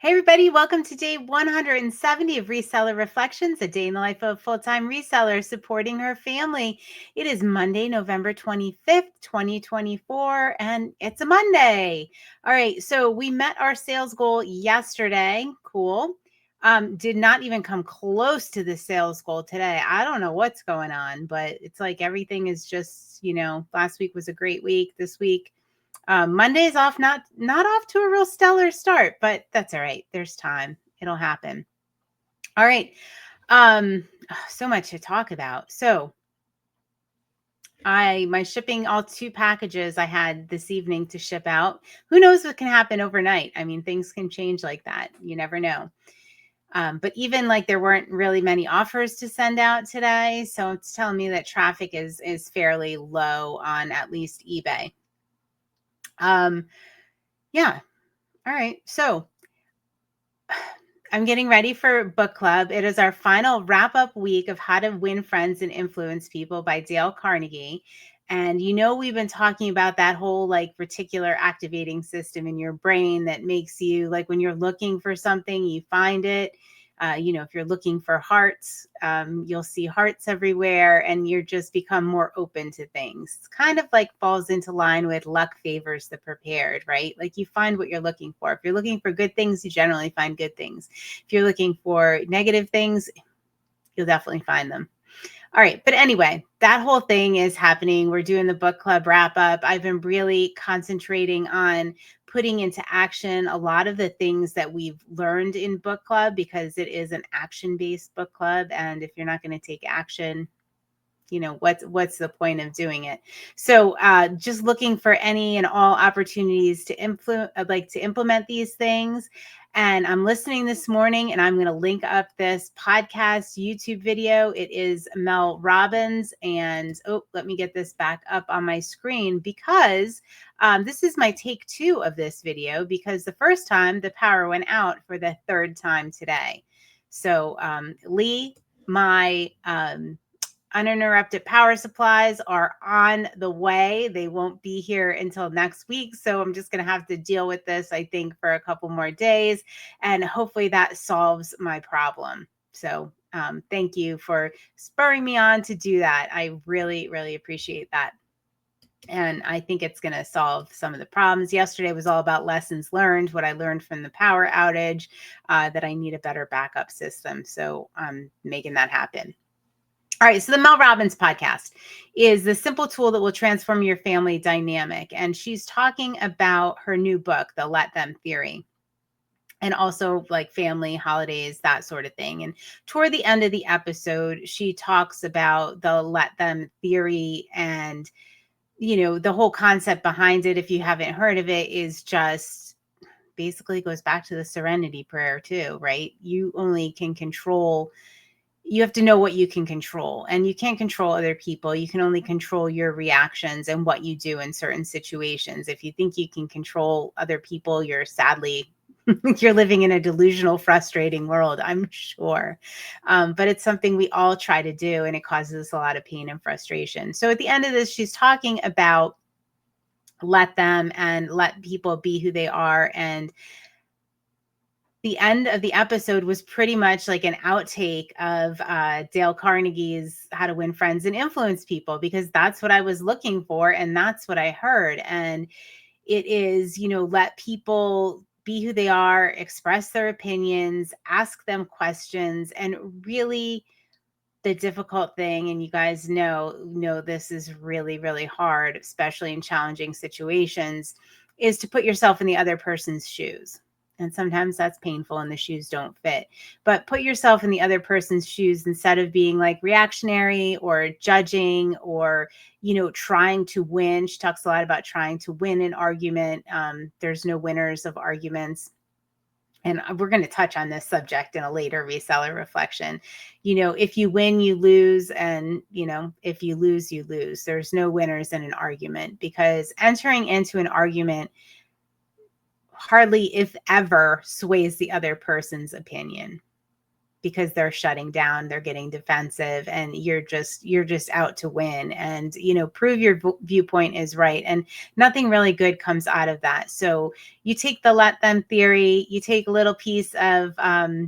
Hey everybody, welcome to day 170 of Reseller Reflections, a day in the life of a full-time reseller supporting her family. It is Monday, November 25th, 2024, and it's a Monday. All right, so we met our sales goal yesterday. Cool. Did not even come close to the sales goal today. I don't know what's going on, but it's like everything is just, last week was a great week. This week, Monday's off, not off to a real stellar start, but that's all right. There's time. It'll happen. All right. So much to talk about. So my shipping all 2 packages I had this evening to ship out. Who knows what can happen overnight? I mean, things can change like that. You never know. But even like there weren't really many offers to send out today. So it's telling me that traffic is fairly low on at least eBay. Yeah. All right. So I'm getting ready for book club. It is our final wrap-up week of How to Win Friends and Influence People by Dale Carnegie. And we've been talking about that whole like reticular activating system in your brain that makes you like when you're looking for something, you find it. If you're looking for hearts, you'll see hearts everywhere and you're just become more open to things. It's kind of like falls into line with luck favors the prepared, right? Like you find what you're looking for. If you're looking for good things, you generally find good things. If you're looking for negative things, you'll definitely find them. All right. But anyway, that whole thing is happening. We're doing the book club wrap up. I've been really concentrating on putting into action a lot of the things that we've learned in book club because it is an action-based book club. And if you're not going to take action, what's the point of doing it? So just looking for any and all opportunities to implement these things. And I'm listening this morning and I'm going to link up this podcast YouTube video. It is Mel Robbins. And let me get this back up on my screen because this is my take 2 of this video because the first time the power went out for the 3rd time today. So Lee, my uninterrupted power supplies are on the way. They won't be here until next week. So I'm just going to have to deal with this, I think, for a couple more days. And hopefully that solves my problem. So thank you for spurring me on to do that. I really, really appreciate that. And I think it's going to solve some of the problems. Yesterday was all about lessons learned, what I learned from the power outage, that I need a better backup system. So I'm making that happen. All right, so the Mel Robbins podcast is the simple tool that will transform your family dynamic. And she's talking about her new book, The Let Them Theory, and also like family, holidays, that sort of thing. And toward the end of the episode, she talks about the Let Them Theory and, the whole concept behind it. If you haven't heard of it, is just basically goes back to the serenity prayer too, right? You only can control. You have to know what you can control, and you can't control other people. You can only control your reactions and what you do in certain situations. If you think you can control other people, you're living in a delusional, frustrating world, I'm sure. But it's something we all try to do, and it causes us a lot of pain and frustration. So at the end of this, she's talking about let them and let people be who they are. And the end of the episode was pretty much like an outtake of Dale Carnegie's How to Win Friends and Influence People, because that's what I was looking for. And that's what I heard. And it is, let people be who they are, express their opinions, ask them questions, and really the difficult thing, and you guys know this is really, really hard, especially in challenging situations, is to put yourself in the other person's shoes. And sometimes that's painful and the shoes don't fit. But put yourself in the other person's shoes instead of being like reactionary or judging or, trying to win. She talks a lot about trying to win an argument. There's no winners of arguments. And we're going to touch on this subject in a later reseller reflection. If you win, you lose. And, if you lose, you lose. There's no winners in an argument, because entering into an argument hardly, if ever, sways the other person's opinion. because they're shutting down, they're getting defensive, and you're just out to win, and prove your viewpoint is right, and nothing really good comes out of that. So you take the let them theory, you take a little piece of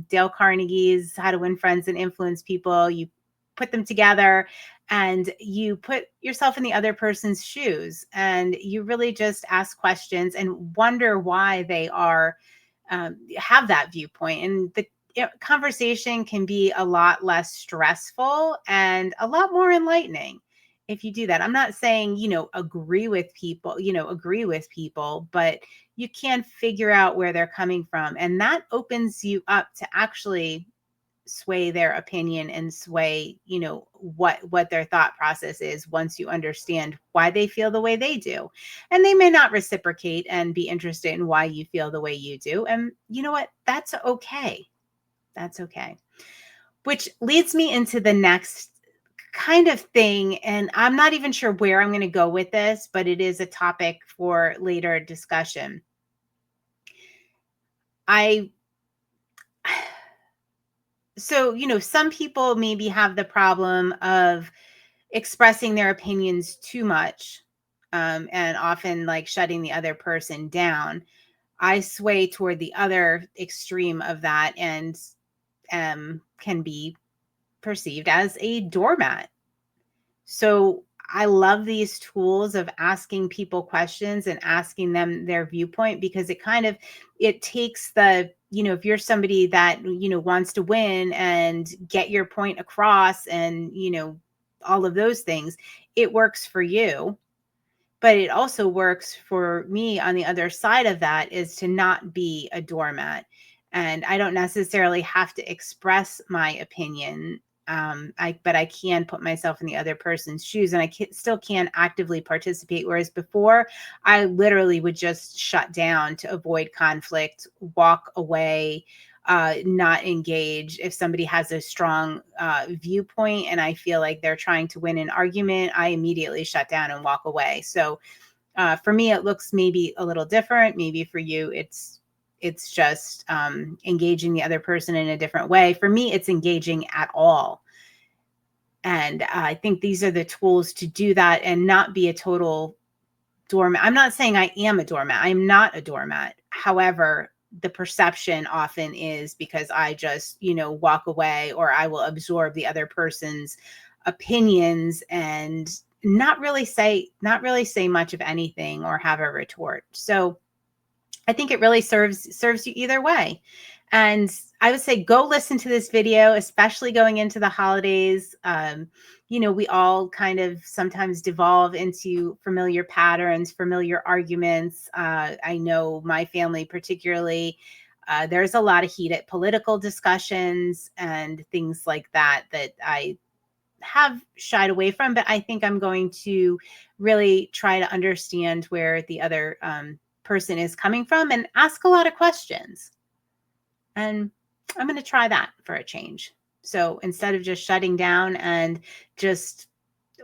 Dale Carnegie's How to Win Friends and Influence People, you put them together, and you put yourself in the other person's shoes, and you really just ask questions and wonder why they are have that viewpoint. And the conversation can be a lot less stressful and a lot more enlightening if you do that. I'm not saying, agree with people, but you can figure out where they're coming from. And that opens you up to actually sway their opinion and sway, what their thought process is once you understand why they feel the way they do. And they may not reciprocate and be interested in why you feel the way you do. And you know what? That's okay. That's okay. Which leads me into the next kind of thing. And I'm not even sure where I'm going to go with this, but it is a topic for later discussion. So, some people maybe have the problem of expressing their opinions too much, and often like shutting the other person down. I sway toward the other extreme of that, and can be perceived as a doormat. So I love these tools of asking people questions and asking them their viewpoint, because it takes the, if you're somebody that, wants to win and get your point across and, all of those things, it works for you. But it also works for me on the other side of that, is to not be a doormat. And I don't necessarily have to express my opinion. But I can put myself in the other person's shoes, and I still can actively participate. Whereas before, I literally would just shut down to avoid conflict, walk away, not engage. If somebody has a strong viewpoint and I feel like they're trying to win an argument, I immediately shut down and walk away. So for me, it looks maybe a little different. Maybe for you, it's just engaging the other person in a different way. For me, it's engaging at all. And I think these are the tools to do that and not be a total doormat. I'm not saying I am a doormat. I'm not a doormat. However, the perception often is because I just, walk away, or I will absorb the other person's opinions and not really say much of anything or have a retort. So I think it really serves you either way. And I would say go listen to this video, especially going into the holidays. We all kind of sometimes devolve into familiar patterns, familiar arguments. I know my family particularly, there's a lot of heated political discussions and things like that I have shied away from, but I think I'm going to really try to understand where the other person is coming from and ask a lot of questions. And I'm going to try that for a change. So instead of just shutting down and just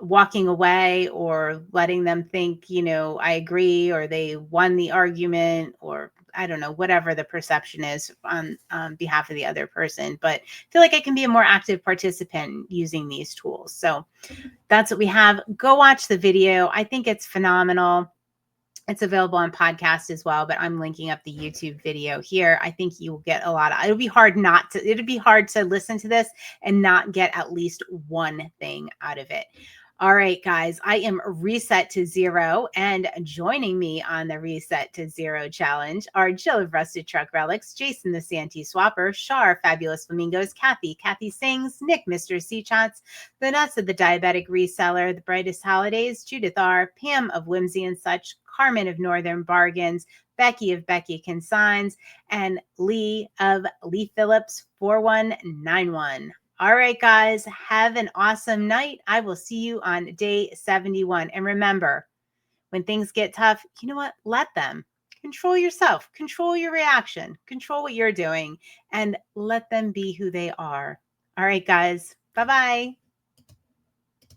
walking away, or letting them think, I agree, or they won the argument, or I don't know, whatever the perception is on behalf of the other person, but I feel like I can be a more active participant using these tools. So that's what we have. Go watch the video. I think it's phenomenal. It's available on podcast as well, but I'm linking up the YouTube video here. I think you will get a lot of, it'll be hard to listen to this and not get at least one thing out of it. All right, guys, I am reset to zero, and joining me on the Reset to Zero challenge are Jill of Rusted Truck Relics, Jason the Santee Swapper, Char, Fabulous Flamingos, Kathy Singz, Nick, Mr. C Chats, Vanessa, the Diabetic Reseller, The Brightest Holidays, Judith R, Pam of Whimsy and Such, Carmen of Northern Bargains, Becky of Becky Consigns, and Lee of Lee Phillips 4191. All right, guys, have an awesome night. I will see you on day 71. And remember, when things get tough, you know what? Let them. Control yourself. Control your reaction. Control what you're doing. And let them be who they are. All right, guys. Bye-bye.